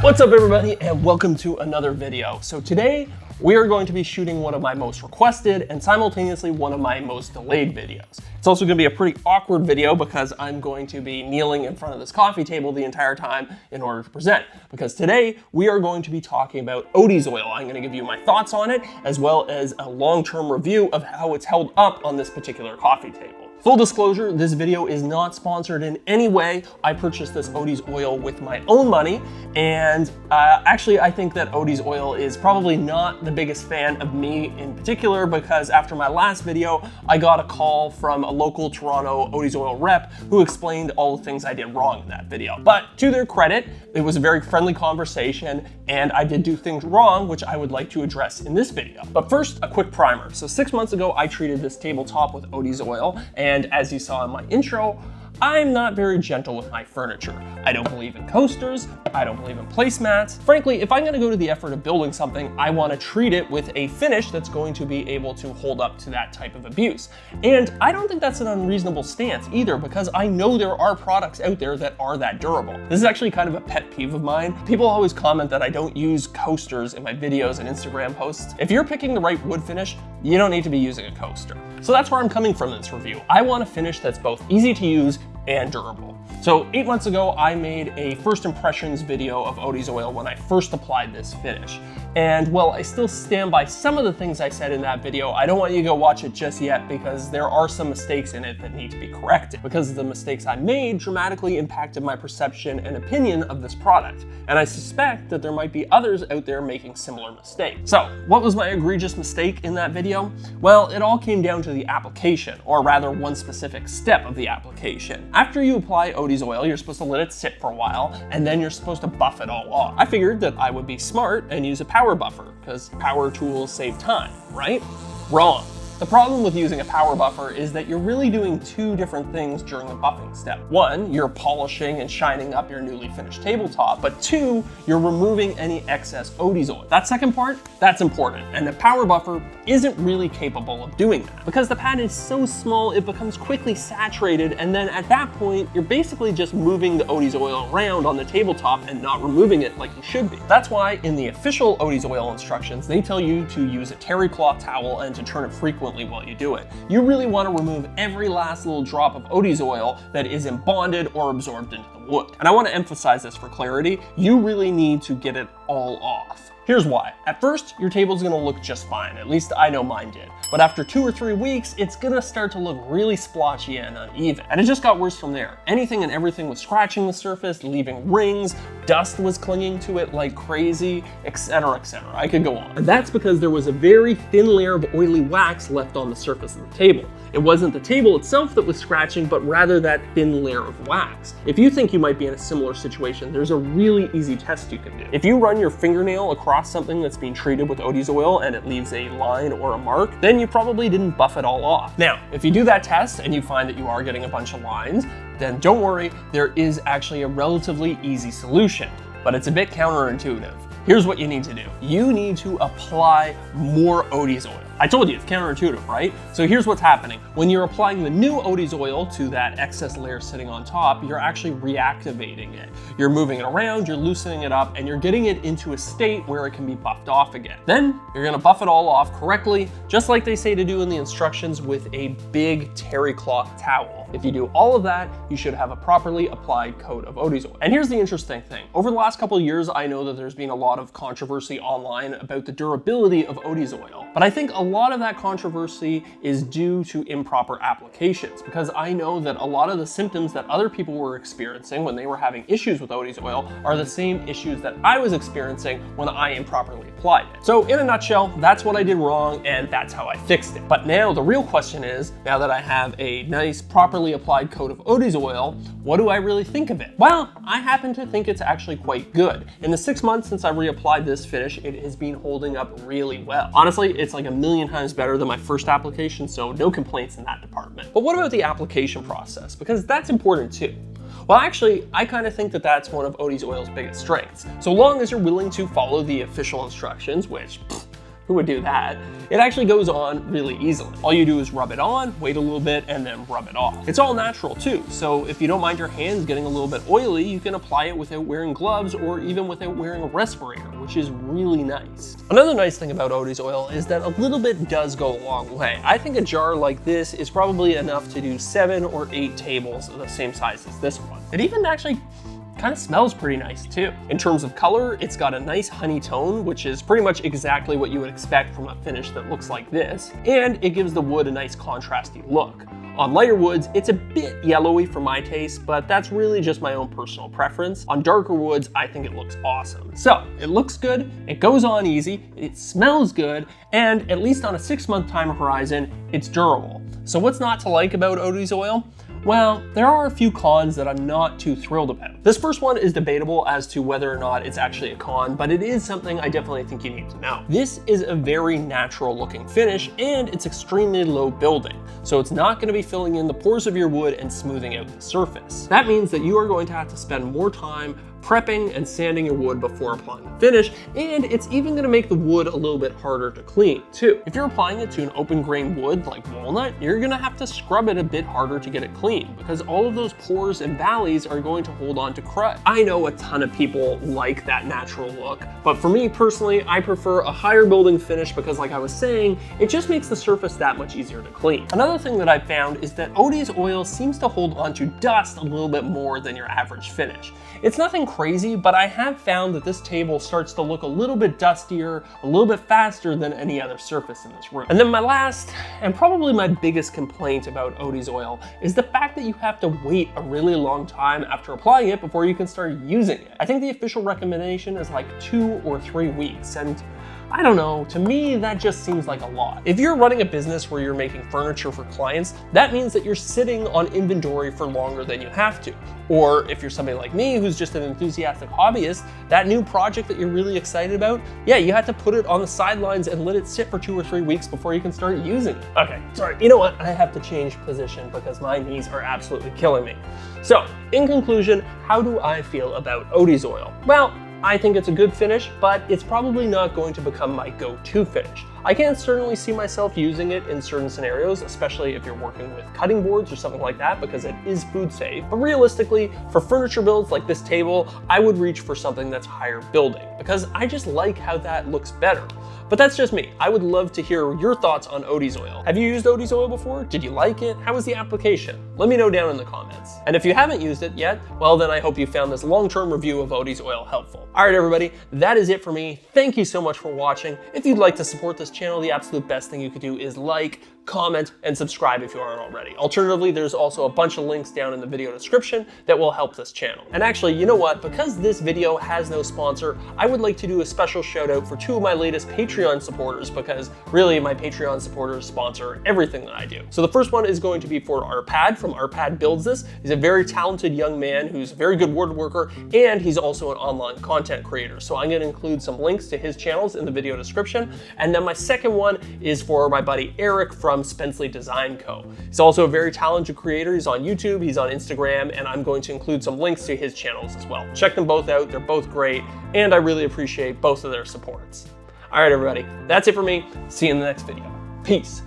What's up everybody, and welcome to another video. So today we are going to be shooting one of my most requested and simultaneously one of my most delayed videos. It's also going to be a pretty awkward video because I'm going to be kneeling in front of this coffee table the entire time in order to present. Because today we are going to be talking about Odies oil. I'm going to give you my thoughts on it as well as a long-term review of how it's held up on this particular coffee table. Full disclosure, this video is not sponsored in any way. I purchased this Odies oil with my own money, and actually I think that Odies oil is probably not the biggest fan of me in particular, because after my last video, I got a call from a local Toronto Odies oil rep who explained all the things I did wrong in that video. But to their credit, it was a very friendly conversation, and I did do things wrong, which I would like to address in this video. But first, a quick primer. So 6 months ago, I treated this tabletop with Odies oil, and as you saw in my intro, I'm not very gentle with my furniture. I don't believe in coasters, I don't believe in placemats. Frankly, if I'm gonna go to the effort of building something, I wanna treat it with a finish that's going to be able to hold up to that type of abuse. And I don't think that's an unreasonable stance either, because I know there are products out there that are that durable. This is actually kind of a pet peeve of mine. People always comment that I don't use coasters in my videos and Instagram posts. If you're picking the right wood finish, you don't need to be using a coaster. So that's where I'm coming from in this review. I want a finish that's both easy to use and durable. So 8 months ago, I made a first impressions video of Odies oil when I first applied this finish. And while I still stand by some of the things I said in that video, I don't want you to go watch it just yet because there are some mistakes in it that need to be corrected. Because the mistakes I made dramatically impacted my perception and opinion of this product. And I suspect that there might be others out there making similar mistakes. So what was my egregious mistake in that video? Well, it all came down to the application, or rather one specific step of the application. After you apply Odies oil, you're supposed to let it sit for a while, and then you're supposed to buff it all off. I figured that I would be smart and use a power buffer, because power tools save time, right? Wrong. The problem with using a power buffer is that you're really doing two different things during the buffing step. One, you're polishing and shining up your newly finished tabletop, but two, you're removing any excess Odies oil. That second part, that's important, and the power buffer isn't really capable of doing that. Because the pad is so small, it becomes quickly saturated, and then at that point, you're basically just moving the Odies oil around on the tabletop and not removing it like you should be. That's why in the official Odies oil instructions, they tell you to use a terry cloth towel and to turn it frequently while you do it. You really want to remove every last little drop of Odies oil that isn't bonded or absorbed into the wood. And I want to emphasize this for clarity, you really need to get it all off. Here's why. At first, your table's gonna look just fine. At least I know mine did. But after 2 or 3 weeks, it's gonna start to look really splotchy and uneven. And it just got worse from there. Anything and everything was scratching the surface, leaving rings, dust was clinging to it like crazy, etc., etc. I could go on. And that's because there was a very thin layer of oily wax left on the surface of the table. It wasn't the table itself that was scratching, but rather that thin layer of wax. If you think you might be in a similar situation, there's a really easy test you can do. If you run your fingernail across something that's being treated with Odies oil and it leaves a line or a mark, then you probably didn't buff it all off. Now, if you do that test and you find that you are getting a bunch of lines, then don't worry, there is actually a relatively easy solution, but it's a bit counterintuitive. Here's what you need to do. You need to apply more Odies oil. I told you, it's counterintuitive, right? So here's what's happening. When you're applying the new Odies oil to that excess layer sitting on top, you're actually reactivating it. You're moving it around, you're loosening it up, and you're getting it into a state where it can be buffed off again. Then you're gonna buff it all off correctly, just like they say to do in the instructions with a big terry cloth towel. If you do all of that, you should have a properly applied coat of Odies oil. And here's the interesting thing. Over the last couple of years, I know that there's been a lot of controversy online about the durability of Odies oil. But I think a lot of that controversy is due to improper applications, because I know that a lot of the symptoms that other people were experiencing when they were having issues with Odies oil are the same issues that I was experiencing when I improperly applied it. So in a nutshell, that's what I did wrong, and that's how I fixed it. But now the real question is, now that I have a nice, properly applied coat of Odies oil, what do I really think of it? Well, I happen to think it's actually quite good. In the 6 months since I reapplied this finish, it has been holding up really well. Honestly, it's like a million times better than my first application, so no complaints in that department. But what about the application process? Because that's important too. Well, actually, I kind of think that that's one of Odies oil's biggest strengths. So long as you're willing to follow the official instructions, which Who would do that? It actually goes on really easily. All you do is rub it on, wait a little bit, and then rub it off. It's all natural too, so if you don't mind your hands getting a little bit oily, you can apply it without wearing gloves or even without wearing a respirator, which is really nice. Another nice thing about Odie's oil is that a little bit does go a long way. I think a jar like this is probably enough to do 7 or 8 tables of the same size as this one. It even actually kind of smells pretty nice too. In terms of color, it's got a nice honey tone, which is pretty much exactly what you would expect from a finish that looks like this, and it gives the wood a nice contrasty look. On lighter woods, it's a bit yellowy for my taste, but that's really just my own personal preference. On darker woods, I think it looks awesome. So, it looks good, it goes on easy, it smells good, and at least on a 6-month time horizon, it's durable. So what's not to like about Odie's oil? Well, there are a few cons that I'm not too thrilled about. This first one is debatable as to whether or not it's actually a con, but it is something I definitely think you need to know. This is a very natural looking finish, and it's extremely low building, so it's not going to be filling in the pores of your wood and smoothing out the surface. That means that you are going to have to spend more time prepping and sanding your wood before applying the finish, and it's even going to make the wood a little bit harder to clean too. If you're applying it to an open grain wood like walnut, you're going to have to scrub it a bit harder to get it clean because all of those pores and valleys are going to hold on to crud. I know a ton of people like that natural look, but for me personally, I prefer a higher building finish because, like I was saying, it just makes the surface that much easier to clean. Another thing that I've found is that Odie's oil seems to hold onto dust a little bit more than your average finish. It's nothing crazy, but I have found that this table starts to look a little bit dustier, a little bit faster than any other surface in this room. And then my last, and probably my biggest complaint about Odie's oil is the fact that you have to wait a really long time after applying it before you can start using it. I think the official recommendation is like 2 or 3 weeks, and I don't know, to me that just seems like a lot. If you're running a business where you're making furniture for clients, that means that you're sitting on inventory for longer than you have to. Or if you're somebody like me who's just an enthusiastic hobbyist, that new project that you're really excited about, yeah, you have to put it on the sidelines and let it sit for 2 or 3 weeks before you can start using it. Okay, sorry, you know what? I have to change position because my knees are absolutely killing me. So, in conclusion, how do I feel about Odie's oil? Well, I think it's a good finish, but it's probably not going to become my go-to finish. I can certainly see myself using it in certain scenarios, especially if you're working with cutting boards or something like that, because it is food safe. But realistically, for furniture builds like this table, I would reach for something that's higher building, because I just like how that looks better. But that's just me. I would love to hear your thoughts on Odie's oil. Have you used Odie's oil before? Did you like it? How was the application? Let me know down in the comments. And if you haven't used it yet, well then I hope you found this long-term review of Odie's oil helpful. All right, everybody, that is it for me. Thank you so much for watching. If you'd like to support this channel, the absolute best thing you could do is like, comment, and subscribe if you aren't already. Alternatively, there's also a bunch of links down in the video description that will help this channel. And actually, you know what? Because this video has no sponsor, I would like to do a special shout out for 2 of my latest Patreon supporters, because really my Patreon supporters sponsor everything that I do. So the first one is going to be for Arpad from Arpad Builds This. He's a very talented young man who's a very good woodworker, and he's also an online content creator. So I'm going to include some links to his channels in the video description. And then my second one is for my buddy Eric from Spensley Design Co. He's also a very talented creator. He's on YouTube, he's on Instagram, and I'm going to include some links to his channels as well. Check them both out. They're both great, and I really appreciate both of their supports. All right, everybody, that's it for me. See you in the next video. Peace.